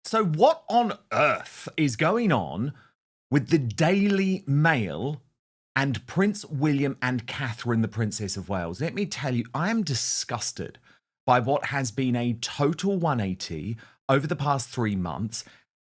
So, what on earth is going on with the Daily Mail and Prince William and Catherine, the Princess of Wales? Let me tell you, I am disgusted by what has been a total 180 over the past 3 months.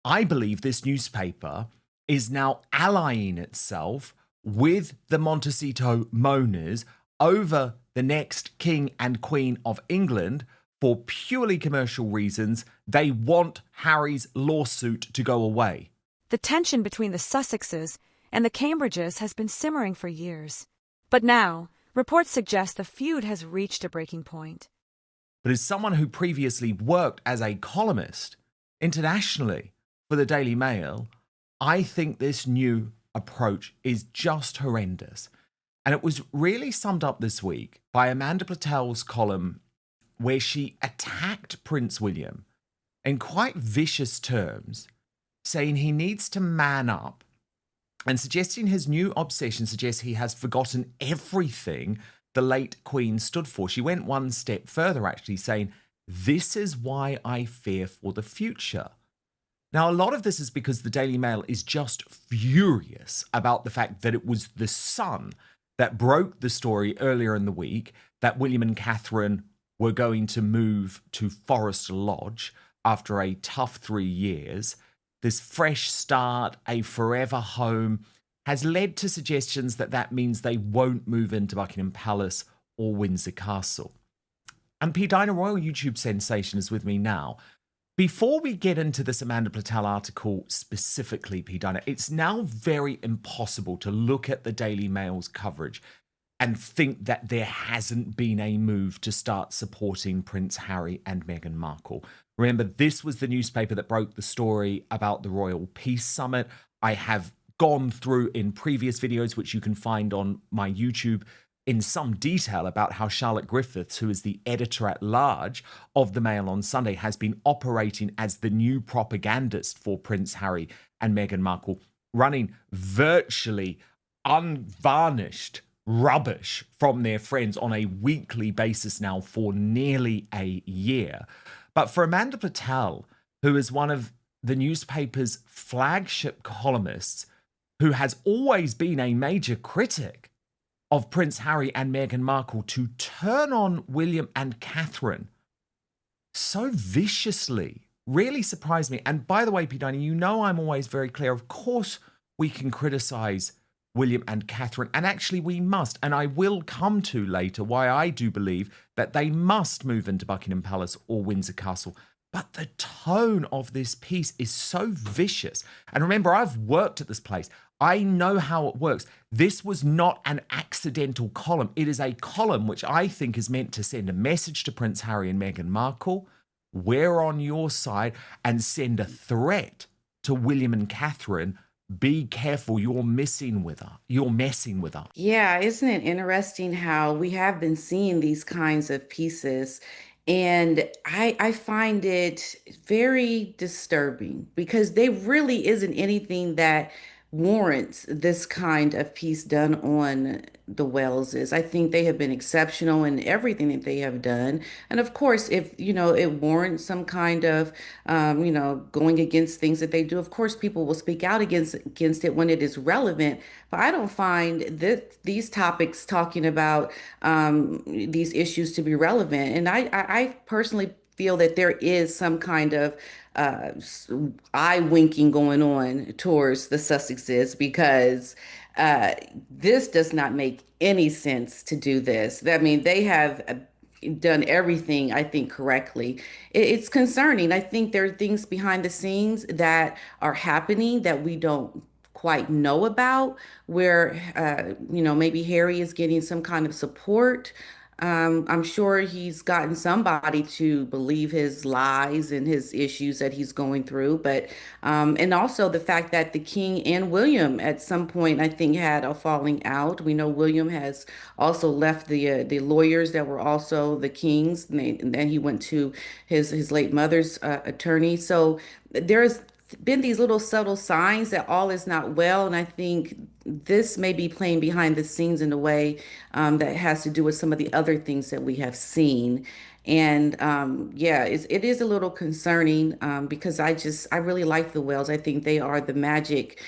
I believe this newspaper is now allying itself with the Montecito moaners over the next King and Queen of England for purely commercial reasons. They want Harry's lawsuit to go away. The tension between the Sussexes and the Cambridges has been simmering for years. But now, reports suggest the feud has reached a breaking point. But as someone who previously worked as a columnist internationally for the Daily Mail, I think this new approach is just horrendous. And it was really summed up this week by Amanda Platel's column, where she attacked Prince William in quite vicious terms, saying he needs to man up and suggesting his new obsession suggests he has forgotten everything the late Queen stood for. She went one step further, actually, saying, "This is why I fear for the future." Now, a lot of this is because the Daily Mail is just furious about the fact that it was the Sun that broke the story earlier in the week that William and Catherine were going to move to Forest Lodge after a tough 3 years. This fresh start, a forever home, has led to suggestions that that means they won't move into Buckingham Palace or Windsor Castle. And P. Dinah, Royal YouTube sensation, is with me now. Before we get into this Amanda Platel article specifically, P. Dinah, it's now very impossible to look at the Daily Mail's coverage and think that there hasn't been a move to start supporting Prince Harry and Meghan Markle. Remember, this was the newspaper that broke the story about the Royal Peace Summit. I have gone through in previous videos, which you can find on my YouTube, in some detail about how Charlotte Griffiths, who is the editor-at-large of the Mail on Sunday, has been operating as the new propagandist for Prince Harry and Meghan Markle, running virtually unvarnished rubbish from their friends on a weekly basis now for nearly a year. But for Amanda Platel, who is one of the newspaper's flagship columnists, who has always been a major critic of Prince Harry and Meghan Markle, to turn on William and Catherine so viciously really surprised me. And by the way, P. Dinah, you know I'm always very clear. Of course, we can criticize William and Catherine, and actually we must. And I will come to later why I do believe that they must move into Buckingham Palace or Windsor Castle. But the tone of this piece is so vicious. And remember, I've worked at this place. I know how it works. This was not an accidental column. It is a column which I think is meant to send a message to Prince Harry and Meghan Markle. We're on your side, and send a threat to William and Catherine. Be careful, you're messing with her. You're messing with her. Yeah, isn't it interesting how we have been seeing these kinds of pieces? And I find it very disturbing because there really isn't anything that warrants this kind of piece done on the Welleses. I think they have been exceptional in everything that they have done. And of course, if, it warrants some kind of, going against things that they do, of course, people will speak out against it when it is relevant. But I don't find that these topics talking about these issues to be relevant. And I personally feel that there is some kind of eye winking going on towards the Sussexes because this does not make any sense to do this. I mean, they have done everything, I think, correctly. It's concerning. I think there are things behind the scenes that are happening that we don't quite know about, where, maybe Harry is getting some kind of support. I'm sure he's gotten somebody to believe his lies and his issues that he's going through. But and also the fact that the King and William at some point, I think, had a falling out. We know William has also left the lawyers that were also the King's, and then he went to his late mother's attorney. So there's been these little subtle signs that all is not well. And I think this may be playing behind the scenes in a way that has to do with some of the other things that we have seen. And yeah, it is a little concerning because I really like the whales. I think they are the magic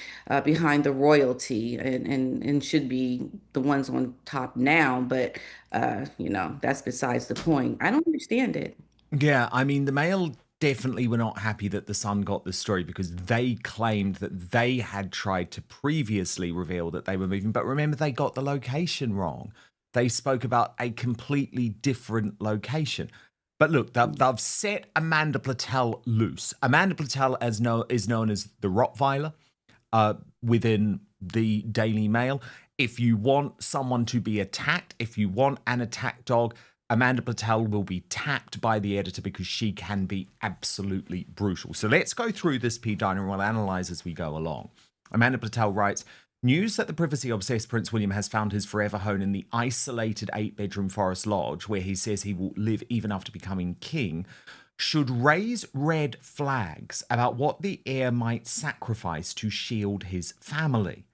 behind the royalty and should be the ones on top now. But that's besides the point. I don't understand it. Yeah, I mean, the Mail definitely were not happy that the Sun got the story because they claimed that they had tried to previously reveal that they were moving. But remember, they got the location wrong. They spoke about a completely different location. But look, they've set Amanda Platel loose. Amanda Platel is known as the Rottweiler within the Daily Mail. If you want someone to be attacked, if you want an attack dog, Amanda Patel will be tapped by the editor because she can be absolutely brutal. So let's go through this, P. Diner, and we'll analyze as we go along. Amanda Patel writes, news that the privacy-obsessed Prince William has found his forever home in the isolated 8-bedroom Forest Lodge, where he says he will live even after becoming king, should raise red flags about what the heir might sacrifice to shield his family.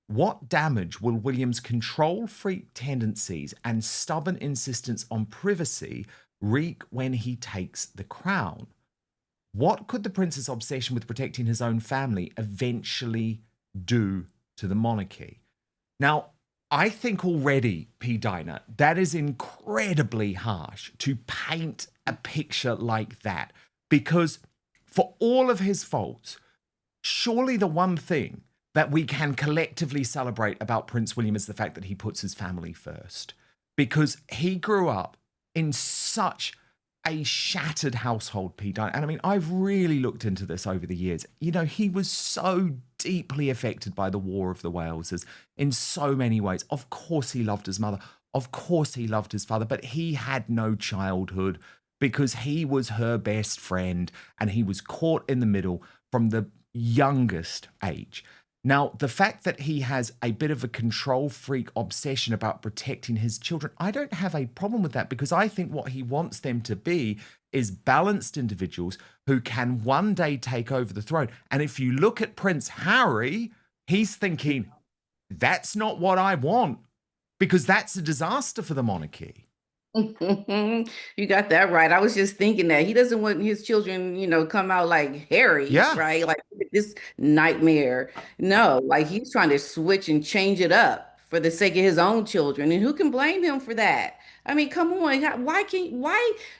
What damage will William's control freak tendencies and stubborn insistence on privacy wreak when he takes the crown? What could the prince's obsession with protecting his own family eventually do to the monarchy? Now, I think already, P. Diner, that is incredibly harsh to paint a picture like that, because for all of his faults, surely the one thing that we can collectively celebrate about Prince William is the fact that he puts his family first, because he grew up in such a shattered household, Pete. And I mean, I've really looked into this over the years. You know, he was so deeply affected by the War of the Waleses in so many ways. Of course, he loved his mother. Of course, he loved his father, but he had no childhood because he was her best friend and he was caught in the middle from the youngest age. Now, the fact that he has a bit of a control freak obsession about protecting his children, I don't have a problem with that because I think what he wants them to be is balanced individuals who can one day take over the throne. And if you look at Prince Harry, he's thinking, that's not what I want because that's a disaster for the monarchy. You got that right. I was just thinking that he doesn't want his children, come out like Harry, Yeah. right? Like this nightmare. No, like he's trying to switch and change it up for the sake of his own children. And who can blame him for that? I mean, come on. Why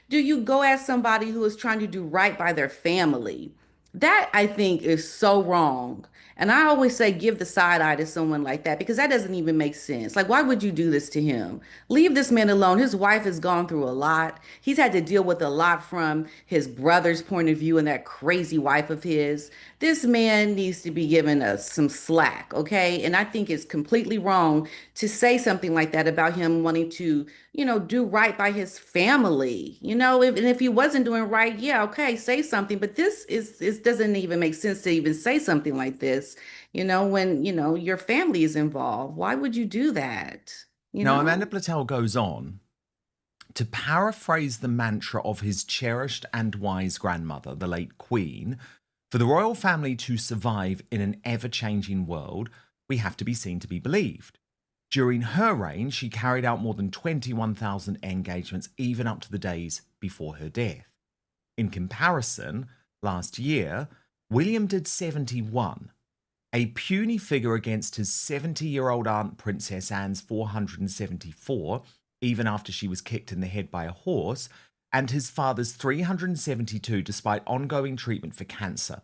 do you go at somebody who is trying to do right by their family? That I think is so wrong. And I always say give the side eye to someone like that because that doesn't even make sense. Like, why would you do this to him? Leave this man alone. His wife has gone through a lot. He's had to deal with a lot from his brother's point of view and that crazy wife of his. This man needs to be given us some slack, okay? And I think it's completely wrong to say something like that about him wanting to, do right by his family. If he wasn't doing right, yeah, okay, say something. But this doesn't even make sense to even say something like this, when, your family is involved. Why would you do that? Now, Amanda Platel goes on to paraphrase the mantra of his cherished and wise grandmother, the late Queen. For the royal family to survive in an ever-changing world, we have to be seen to be believed. During her reign, she carried out more than 21,000 engagements, even up to the days before her death. In comparison, last year, William did 71, a puny figure against his 70-year-old aunt Princess Anne's 474, even after she was kicked in the head by a horse, and his father's 372 despite ongoing treatment for cancer.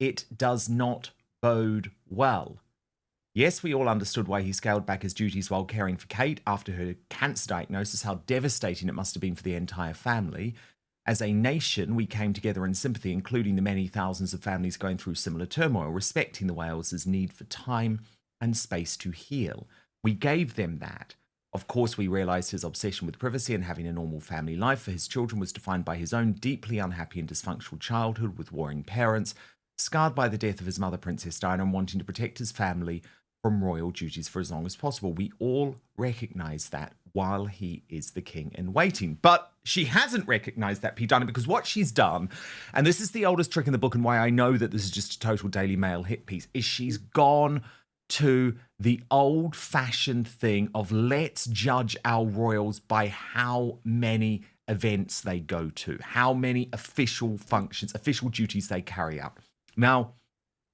It does not bode well. Yes, we all understood why he scaled back his duties while caring for Kate after her cancer diagnosis, how devastating it must have been for the entire family. As a nation, we came together in sympathy, including the many thousands of families going through similar turmoil, respecting the Wales's need for time and space to heal. We gave them that. Of course, we realised his obsession with privacy and having a normal family life for his children was defined by his own deeply unhappy and dysfunctional childhood with warring parents, scarred by the death of his mother, Princess Diana, and wanting to protect his family from royal duties for as long as possible. We all recognise that while he is the king in waiting. But she hasn't recognised that, P. Diana, because what she's done, and this is the oldest trick in the book and why I know that this is just a total Daily Mail hit piece, is she's gone to the old-fashioned thing of let's judge our royals by how many events they go to, how many official functions, official duties they carry out. Now,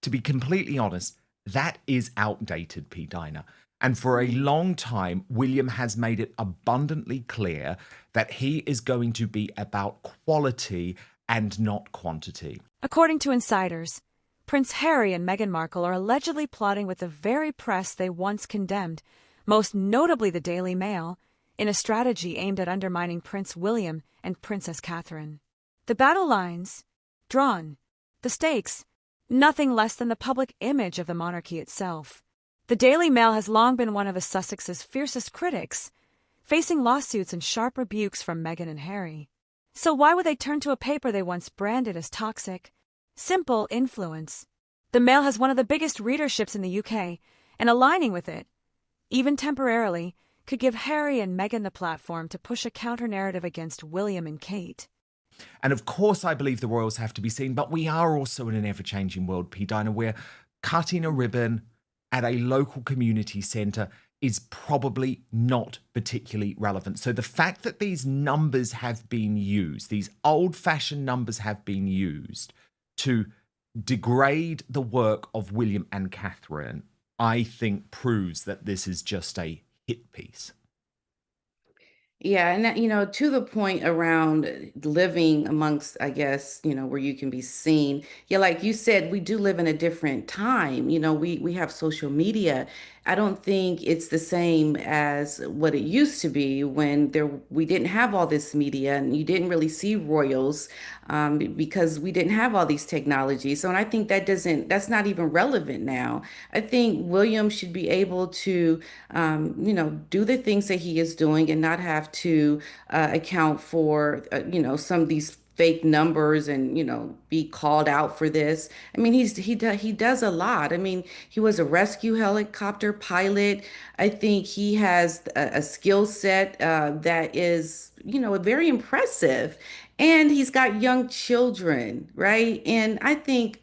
to be completely honest, that is outdated, P. Dina. And for a long time, William has made it abundantly clear that he is going to be about quality and not quantity. According to insiders, Prince Harry and Meghan Markle are allegedly plotting with the very press they once condemned, most notably the Daily Mail, in a strategy aimed at undermining Prince William and Princess Catherine. The battle lines, drawn, the stakes, nothing less than the public image of the monarchy itself. The Daily Mail has long been one of Sussex's fiercest critics, facing lawsuits and sharp rebukes from Meghan and Harry. So why would they turn to a paper they once branded as toxic? Simple influence. The Mail has one of the biggest readerships in the UK, and aligning with it, even temporarily, could give Harry and Meghan the platform to push a counter-narrative against William and Kate. And of course, I believe the royals have to be seen, but we are also in an ever-changing world, P. Dina, where cutting a ribbon at a local community centre is probably not particularly relevant. So the fact that these numbers have been used, these old-fashioned numbers have been used to degrade the work of William and Catherine, I think proves that this is just a hit piece. Yeah, and that, to the point around living amongst, I guess, where you can be seen. Yeah, like you said, we do live in a different time. We have social media. I don't think it's the same as what it used to be when we didn't have all this media and you didn't really see royals because we didn't have all these technologies. So, and I think that's not even relevant now. I think William should be able to do the things that he is doing and not have to account for, some of these fake numbers and, be called out for this. I mean, he does a lot. I mean, he was a rescue helicopter pilot. I think he has a skill set that is, very impressive. And he's got young children, right? And I think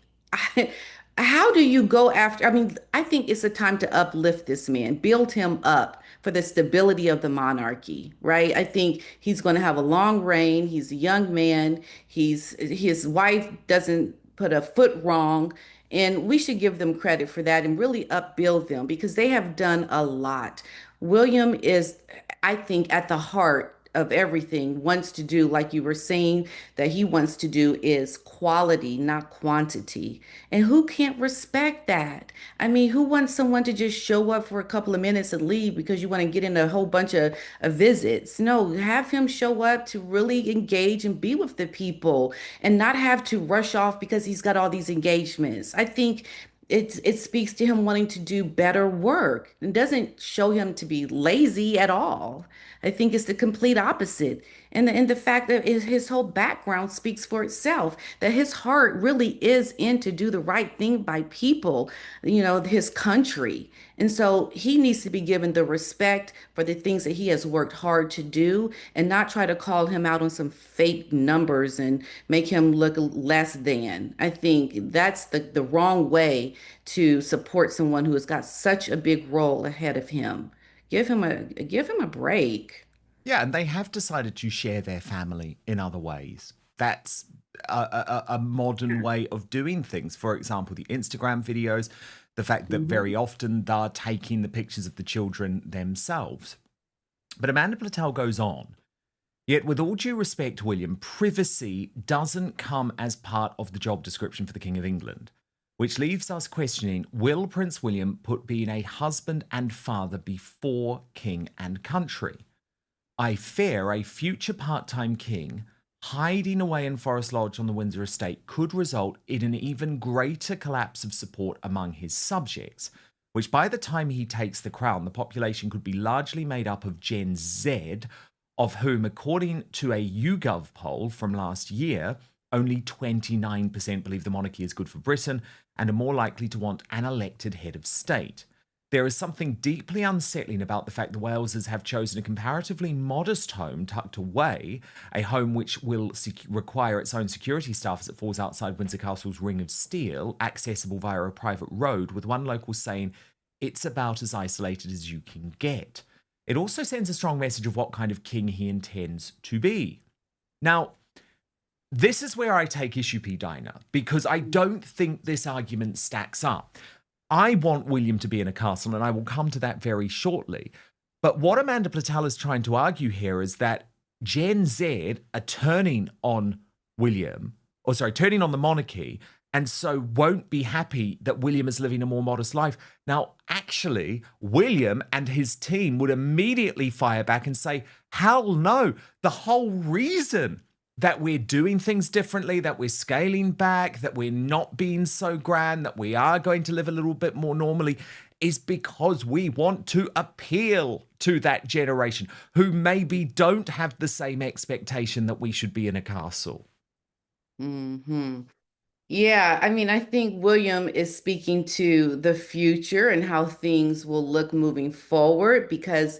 how do you go after? I mean, I think it's a time to uplift this man, build him up for the stability of the monarchy, right? I think he's going to have a long reign. He's a young man. His wife doesn't put a foot wrong, and we should give them credit for that and really upbuild them because they have done a lot. William is, I think, at the heart of everything wants to do, like you were saying, that he wants to do is quality, not quantity. And who can't respect that? I mean, who wants someone to just show up for a couple of minutes and leave because you want to get in a whole bunch of visits? No, have him show up to really engage and be with the people and not have to rush off because he's got all these engagements. I think it speaks to him wanting to do better work. It doesn't show him to be lazy at all. I think it's the complete opposite. And the fact that his whole background speaks for itself, that his heart really is in to do the right thing by people, his country. And so he needs to be given the respect for the things that he has worked hard to do and not try to call him out on some fake numbers and make him look less than. I think that's the wrong way to support someone who has got such a big role ahead of him. Give him a break. Yeah, and they have decided to share their family in other ways. That's a modern way of doing things. For example, the Instagram videos, the fact that very often they're taking the pictures of the children themselves. But Amanda Platel goes on. Yet, with all due respect, William, privacy doesn't come as part of the job description for the King of England, which leaves us questioning, will Prince William put being a husband and father before king and country? I fear a future part-time king hiding away in Forest Lodge on the Windsor estate could result in an even greater collapse of support among his subjects, which by the time he takes the crown, the population could be largely made up of Gen Z, of whom, according to a YouGov poll from last year, only 29% believe the monarchy is good for Britain and are more likely to want an elected head of state. There is something deeply unsettling about the fact the Walesers have chosen a comparatively modest home tucked away, a home which will require its own security staff as it falls outside Windsor Castle's Ring of Steel, accessible via a private road, with one local saying, "It's about as isolated as you can get." It also sends a strong message of what kind of king he intends to be. Now, this is where I take issue, P. Dinah, because I don't think this argument stacks up. I want William to be in a castle, and I will come to that very shortly. But what Amanda Platel is trying to argue here is that Gen Z are turning on turning on the monarchy, and so won't be happy that William is living a more modest life. Now, actually, William and his team would immediately fire back and say, hell no, the whole reason that we're doing things differently, that we're scaling back, that we're not being so grand, that we are going to live a little bit more normally, is because we want to appeal to that generation who maybe don't have the same expectation that we should be in a castle. Hmm. Yeah, I mean, I think William is speaking to the future and how things will look moving forward because,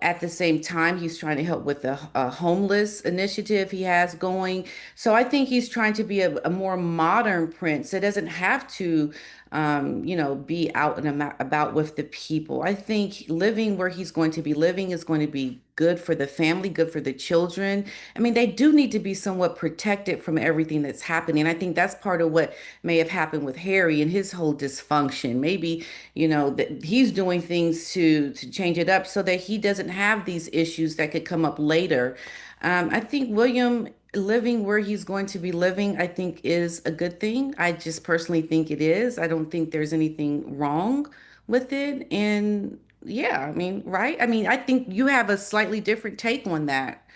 at the same time, he's trying to help with a homeless initiative he has going. So I think he's trying to be a more modern prince that doesn't have to, be out and about with the people. I think living where he's going to be living is going to be good for the family, good for the children. I mean, they do need to be somewhat protected from everything that's happening. I think that's part of what may have happened with Harry and his whole dysfunction. Maybe, that he's doing things to change it up so that he doesn't have these issues that could come up later. I think William living where he's going to be living, I think is a good thing. I just personally think it is. I don't think there's anything wrong with it. And yeah, I mean, right? I mean, I think you have a slightly different take on that,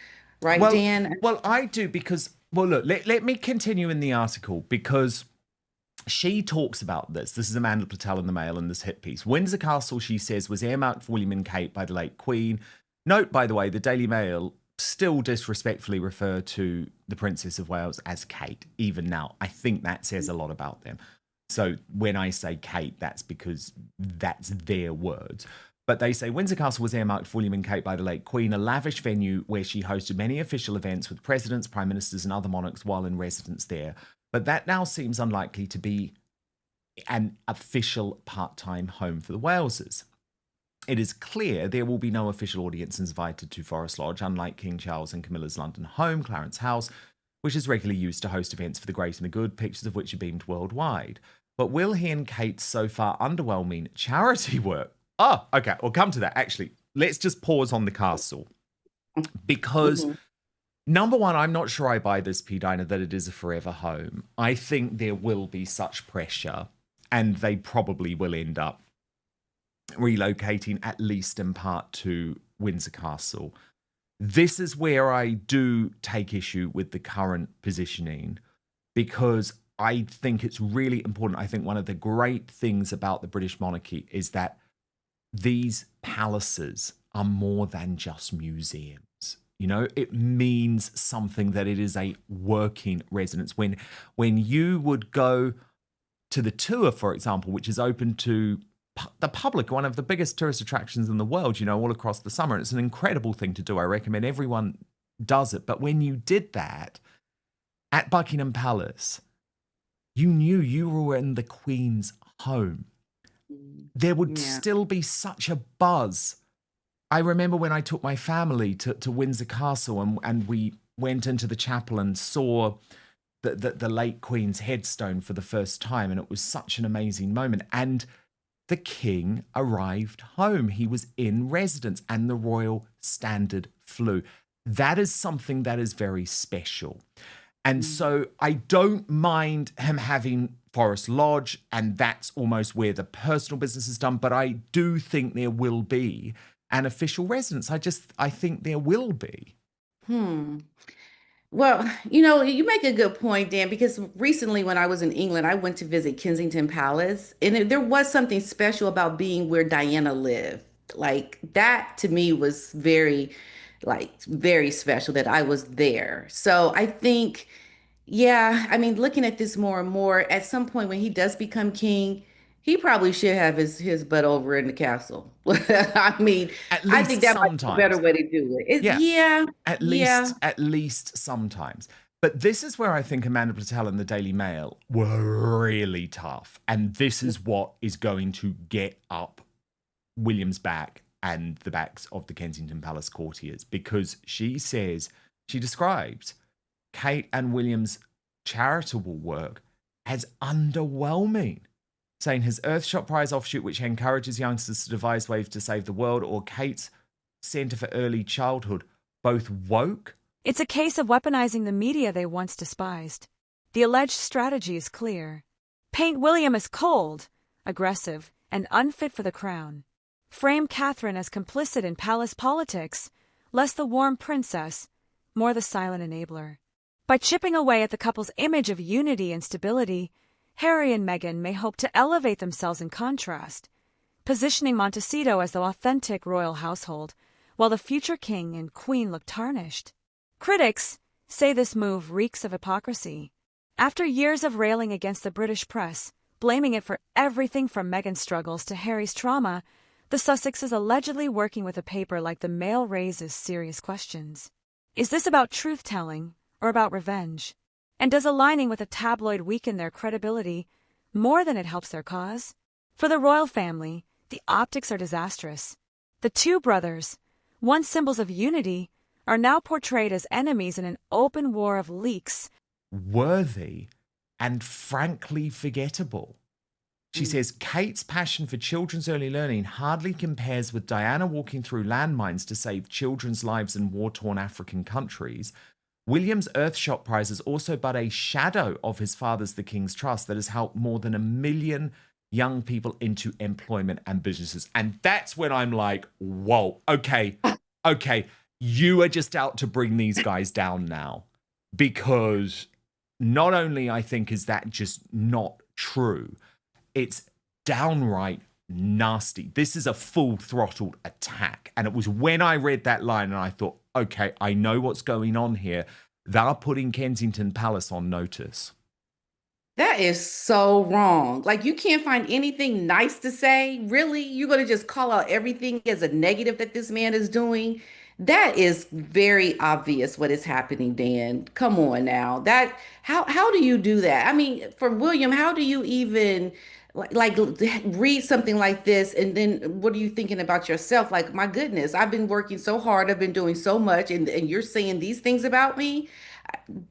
right, Well, Dan? well, I do because, well, look, let me continue in the article because she talks about this. This is Amanda Platel in the Mail in this hit piece. Windsor Castle, she says, was earmarked for William and Kate by the late Queen. Note, by the way, the Daily Mail still disrespectfully refer to the Princess of Wales as Kate, even now. I think that says a lot about them. So when I say Kate, that's because that's their words. But they say Windsor Castle was earmarked for William and Kate by the late Queen, a lavish venue where she hosted many official events with presidents, prime ministers, and other monarchs while in residence there. But that now seems unlikely to be an official part-time home for the Waleses. It is clear there will be no official audience invited to Forest Lodge, unlike King Charles and Camilla's London home, Clarence House, which is regularly used to host events for the great and the good, pictures of which are beamed worldwide. But will he and Kate's so far underwhelming charity work? Oh, okay, we'll come to that. Actually, let's just pause on the castle. Because, number one, I'm not sure I buy this, P. Dinah, that it is a forever home. I think there will be such pressure, and they probably will end up relocating at least in part to Windsor Castle. This is where I do take issue with the current positioning because I think it's really important. I think one of the great things about the British monarchy is that these palaces are more than just museums. You know, it means something that it is a working residence. When you would go to the tour, for example, which is open to the public, one of the biggest tourist attractions in the world, you know, all across the summer. It's an incredible thing to do. I recommend everyone does it. But when you did that at Buckingham Palace, you knew you were in the Queen's home. There would still be such a buzz. I remember when I took my family to Windsor Castle and we went into the chapel and saw the late Queen's headstone for the first time. And it was such an amazing moment. And the King arrived home. He was in residence and the royal standard flew. That is something that is very special. And so I don't mind him having Forest Lodge, and that's almost where the personal business is done. But I do think there will be an official residence. I think there will be. Well, you make a good point, Dan, because recently when I was in England, I went to visit Kensington Palace, and there was something special about being where Diana lived. Like that to me was very special that I was there. So I think, yeah, I mean, looking at this more and more, at some point when he does become king, he probably should have his butt over in the castle. I mean, At I think least that might be a better sometimes. way to do it. Yeah. Yeah, At yeah. least sometimes. But this is where I think Amanda Platel and the Daily Mail were really tough. And this is what is going to get up William's back and the backs of the Kensington Palace courtiers. Because she says She described Kate and William's charitable work as underwhelming, saying his Earthshot Prize offshoot, which encourages youngsters to devise ways to save the world, or Kate's Centre for Early Childhood, both woke. It's a case of weaponizing the media they once despised. The alleged strategy is clear. Paint William as cold, aggressive, and unfit for the crown. Frame Catherine as complicit in palace politics, less the warm princess, more the silent enabler. By chipping away at the couple's image of unity and stability, Harry and Meghan may hope to elevate themselves in contrast, positioning Montecito as the authentic royal household, while the future king and queen look tarnished. Critics say this move reeks of hypocrisy. After years of railing against the British press, blaming it for everything from Meghan's struggles to Harry's trauma, the Sussexes allegedly working with a paper like the Mail raises serious questions. Is this about truth-telling or about revenge? And does aligning with a tabloid weaken their credibility more than it helps their cause? For the royal family, the optics are disastrous. The two brothers, once symbols of unity, are now portrayed as enemies in an open war of leaks. Worthy and frankly forgettable. She says Kate's passion for children's early learning hardly compares with Diana walking through landmines to save children's lives in war-torn African countries. William's Earthshot Prize is also but a shadow of his father's The King's Trust that has helped more than 1 million young people into employment and businesses. And that's when I'm like, whoa, okay, you are just out to bring these guys down now. Because not only, I think, is that just not true, it's downright nasty. This is a full-throttled attack. And it was when I read that line and I thought, okay, I know what's going on here. They're putting Kensington Palace on notice. That is so wrong. Like, you can't find anything nice to say. Really? You're going to just call out everything as a negative that this man is doing? That is very obvious what is happening, Dan. Come on now. That how do you do that? I mean, for William, how do you even like read something like this and then what are you thinking about yourself? Like, my goodness, I've been working so hard, I've been doing so much, and you're saying these things about me?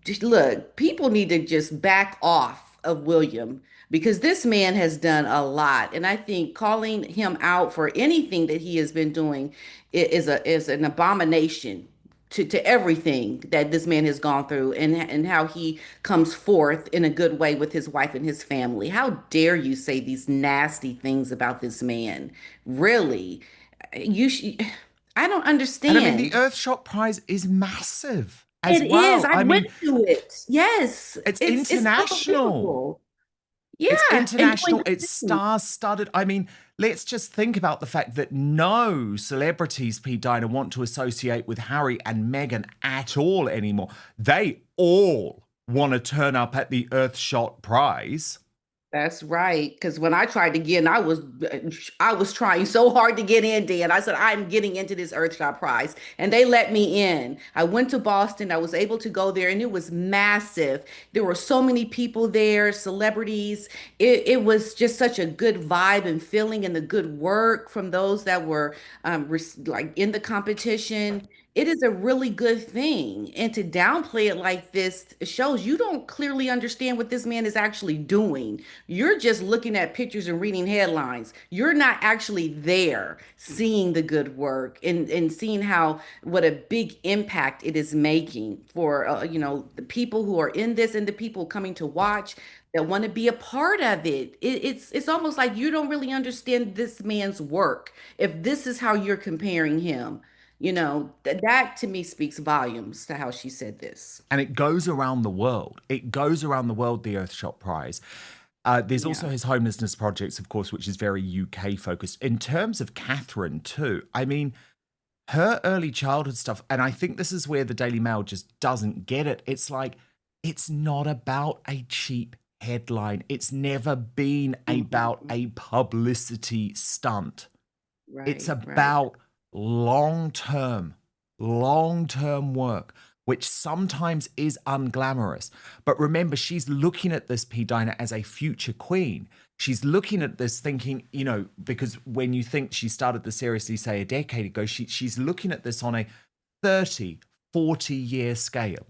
Just look, people need to just back off of William because this man has done a lot. And I think calling him out for anything that he has been doing is an abomination to everything that this man has gone through and how he comes forth in a good way with his wife and his family. How dare you say these nasty things about this man? Really? You sh I don't And I mean, the understand. Earthshot Prize is massive as It is. well. I I went mean, to it. Yes. it's It's international. unbelievable. It's Yeah. And doing international. good It's things. star-studded. I mean, let's just think about the fact that no celebrities, Pete Diner, want to associate with Harry and Meghan at all anymore. They all want to turn up at the Earthshot Prize. That's right. Because when I tried to get in, I was trying so hard to get in, Dan. I said, I'm getting into this Earthshot Prize. And they let me in. I went to Boston. I was able to go there, and it was massive. There were so many people there, celebrities. It was just such a good vibe and feeling, and the good work from those that were like in the competition. It is a really good thing. And to downplay it like this shows you don't clearly understand what this man is actually doing. You're just looking at pictures and reading headlines. You're not actually there seeing the good work and seeing how what a big impact it is making for the people who are in this and the people coming to watch that want to be a part of it. It's almost like you don't really understand this man's work if this is how you're comparing him. That to me speaks volumes to how she said this. And it goes around the world. It goes around the world, the Earthshot Prize. There's also Yeah. his homelessness projects, of course, which is very UK focused. In terms of Catherine, too, I mean, her early childhood stuff, and I think this is where the Daily Mail just doesn't get it. It's like, it's not about a cheap headline. It's never been about Mhm. a publicity stunt. It's Right, right. about long-term, long-term work, which sometimes is unglamorous. But remember, she's looking at this, P. Dinah, as a future queen. She's looking at this thinking, because when you think she started this seriously, say, a decade ago, she's looking at this on a 30, 40-year scale.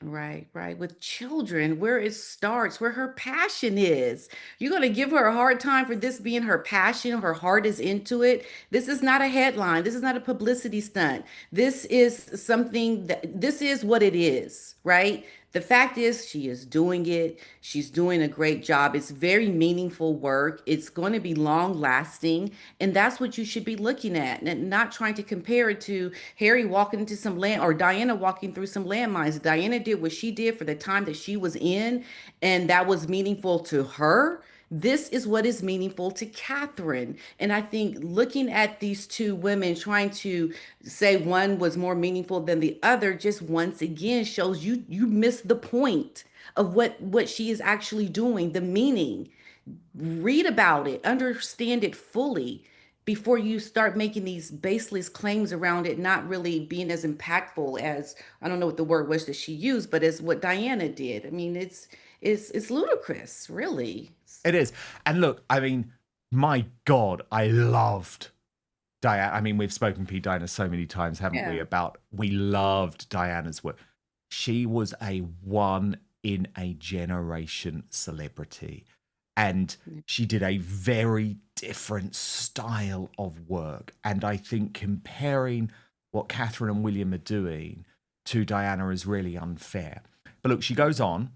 Right, right. With children, where it starts, where her passion is. You're going to give her a hard time for this being her passion. Her heart is into it. This is not a headline. This is not a publicity stunt. This is something that this is what it is, right? The fact is, she is doing it. She's doing a great job. It's very meaningful work. It's going to be long lasting. And that's what you should be looking at, and not trying to compare it to Harry walking into some land or Diana walking through some landmines. Diana did what she did for the time that she was in, and that was meaningful to her. This is what is meaningful to Catherine. And I think looking at these two women trying to say one was more meaningful than the other just once again shows you miss the point of what she is actually doing, the meaning. Read about it, understand it fully before you start making these baseless claims around it not really being as impactful as, I don't know what the word was that she used, but as what Diana did. I mean, it's ludicrous, really. It is. And look, I mean, my God, I loved Diana. I mean, we've spoken P. Diana so many times, haven't we, Yeah. about we loved Diana's work. She was a one in a generation celebrity. And she did a very different style of work. And I think comparing what Catherine and William are doing to Diana is really unfair. But look, she goes on.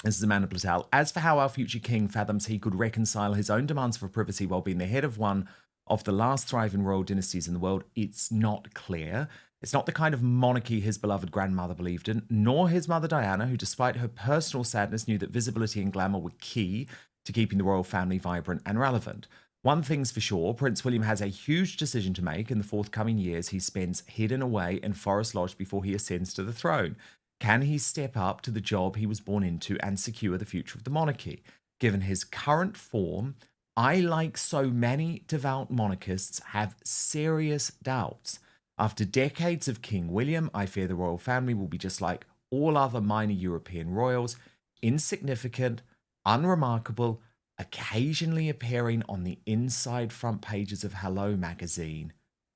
This is Amanda Platel. As for how our future king fathoms he could reconcile his own demands for privacy while being the head of one of the last thriving royal dynasties in the world, it's not clear. It's not the kind of monarchy his beloved grandmother believed in, nor his mother Diana, who, despite her personal sadness, knew that visibility and glamour were key to keeping the royal family vibrant and relevant. One thing's for sure, Prince William has a huge decision to make in the forthcoming years he spends hidden away in Forest Lodge before he ascends to the throne. Can he step up to the job he was born into and secure the future of the monarchy? Given his current form, I, like so many devout monarchists, have serious doubts. After decades of King William, I fear the royal family will be just like all other minor European royals, insignificant, unremarkable, occasionally appearing on the inside front pages of Hello magazine,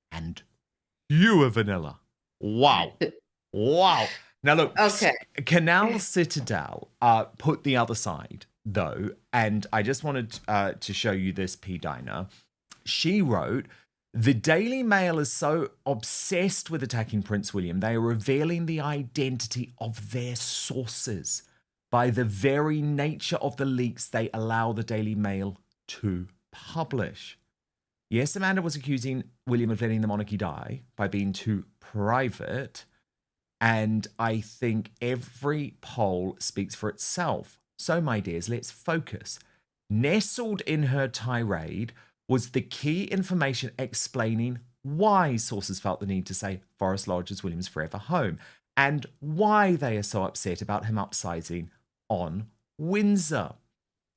and pure vanilla. Wow. Wow. Now look, Okay. Canal Citadel put the other side, though, and I just wanted to show you this, P. Dinah. She wrote, the Daily Mail is so obsessed with attacking Prince William, they are revealing the identity of their sources. By the very nature of the leaks they allow the Daily Mail to publish. Yes, Amanda was accusing William of letting the monarchy die by being too private, and I think every poll speaks for itself. So, my dears, let's focus. Nestled in her tirade was the key information explaining why sources felt the need to say Forest Lodge is William's forever home, and why they are so upset about him upsizing on Windsor.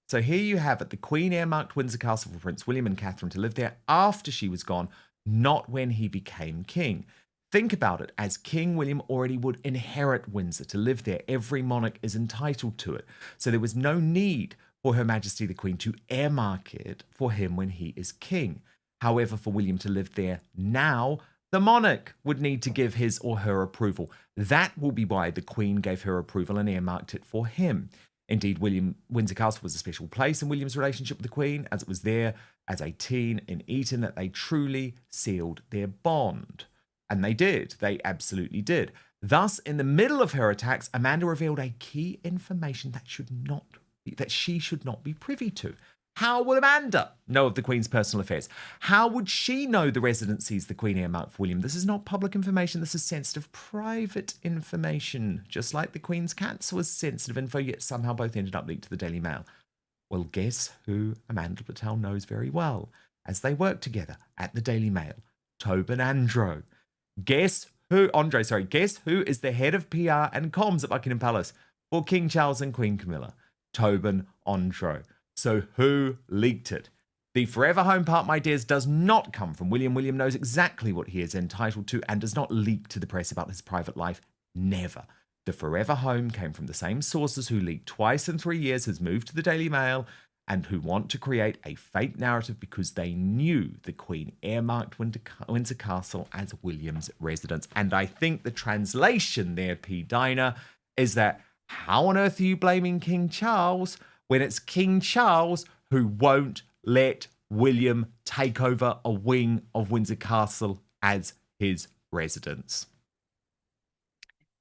So here you have it. The Queen earmarked Windsor Castle for Prince William and Catherine to live there after she was gone, not when he became king. Think about it, as King William already would inherit Windsor to live there. Every monarch is entitled to it. So there was no need for Her Majesty the Queen to earmark it for him when he is king. However, for William to live there now, the monarch would need to give his or her approval. That will be why the Queen gave her approval and earmarked it for him. Indeed, Windsor Castle was a special place in William's relationship with the Queen, as it was there as a teen in Eton that they truly sealed their bond. And they did. They absolutely did. Thus, in the middle of her attacks, Amanda revealed a key information that she should not be privy to. How would Amanda know of the Queen's personal affairs? How would she know the residencies the Queen earmarked for William? This is not public information. This is sensitive, private information. Just like the Queen's cats was sensitive info, yet somehow both ended up leaked to the Daily Mail. Well, guess who Amanda Platel knows very well, as they work together at the Daily Mail? Tobin Andrew. Guess who is the head of PR and comms at Buckingham Palace for King Charles and Queen Camilla? Tobin Andrew. So who leaked it? The forever home part, my dears, does not come from William. William knows exactly what he is entitled to and does not leak to the press about his private life. Never. The forever home came from the same sources who leaked twice in 3 years, has moved to the Daily Mail, and who want to create a fake narrative because they knew the Queen earmarked Windsor Castle as William's residence. And I think the translation there, P. Dinah, is that how on earth are you blaming King Charles when it's King Charles who won't let William take over a wing of Windsor Castle as his residence?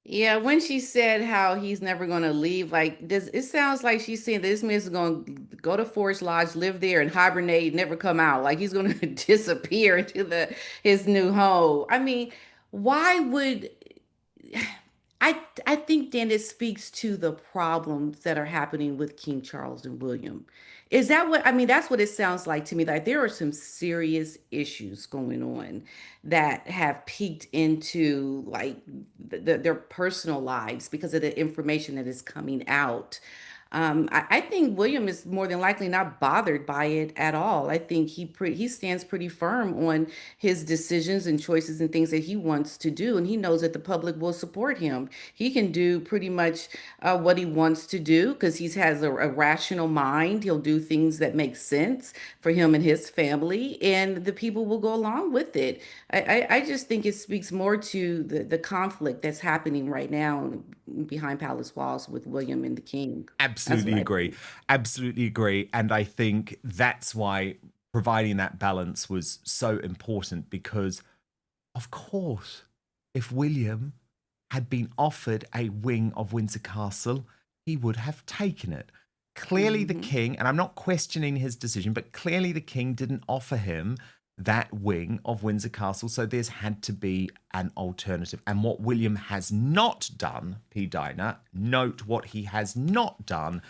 Yeah, when she said how he's never going to leave, like does it sounds like she's saying this man is going to go to Forest Lodge, live there, and hibernate, never come out. Like he's going to disappear into the his new home. I mean, why would I think then it speaks to the problems that are happening with King Charles and William. Is that what I mean? That's what it sounds like to me. Like there are some serious issues going on that have peeked into like their personal lives because of the information that is coming out. I think William is more than likely not bothered by it at all. I think he stands pretty firm on his decisions and choices and things that he wants to do, and he knows that the public will support him. He can do pretty much what he wants to do because he has a rational mind. He'll do things that make sense for him and his family, and the people will go along with it. I just think it speaks more to the conflict that's happening right now behind palace walls with William and the king. That's what Absolutely I agree. think. Absolutely agree. And I think that's why providing that balance was so important because, of course, if William had been offered a wing of Windsor Castle, he would have taken it. Clearly, the Hmm. king, and I'm not questioning his decision, but clearly the king didn't offer him that wing of Windsor Castle. So there's had to be an alternative. And what William has not done, P. Dinah, note what he has not done,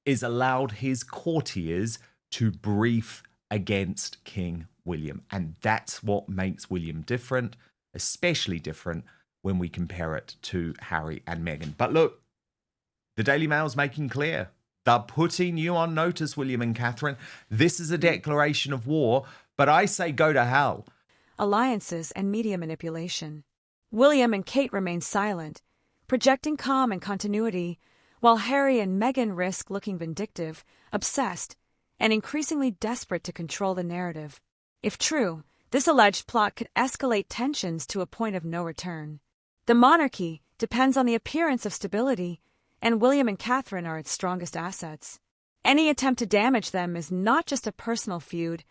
is allowed his courtiers to brief against King William. And that's what makes William different, especially different when we compare it to Harry and Meghan. But look, the Daily Mail's making clear. They're putting you on notice, William and Catherine. This is a declaration of war, but I say go to hell. Alliances and media manipulation. William and Kate remain silent, projecting calm and continuity, while Harry and Meghan risk looking vindictive, obsessed, and increasingly desperate to control the narrative. If true, this alleged plot could escalate tensions to a point of no return. The monarchy depends on the appearance of stability, and William and Catherine are its strongest assets. Any attempt to damage them is not just a personal feud,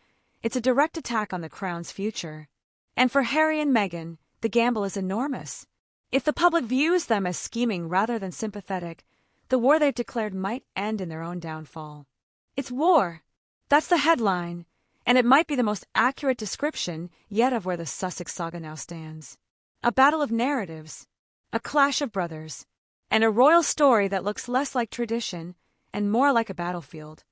it's a direct attack on the crown's future. And for Harry and Meghan, the gamble is enormous. If the public views them as scheming rather than sympathetic, the war they've declared might end in their own downfall. It's war. That's the headline, and it might be the most accurate description yet of where the Sussex saga now stands. A battle of narratives, a clash of brothers, and a royal story that looks less like tradition and more like a battlefield.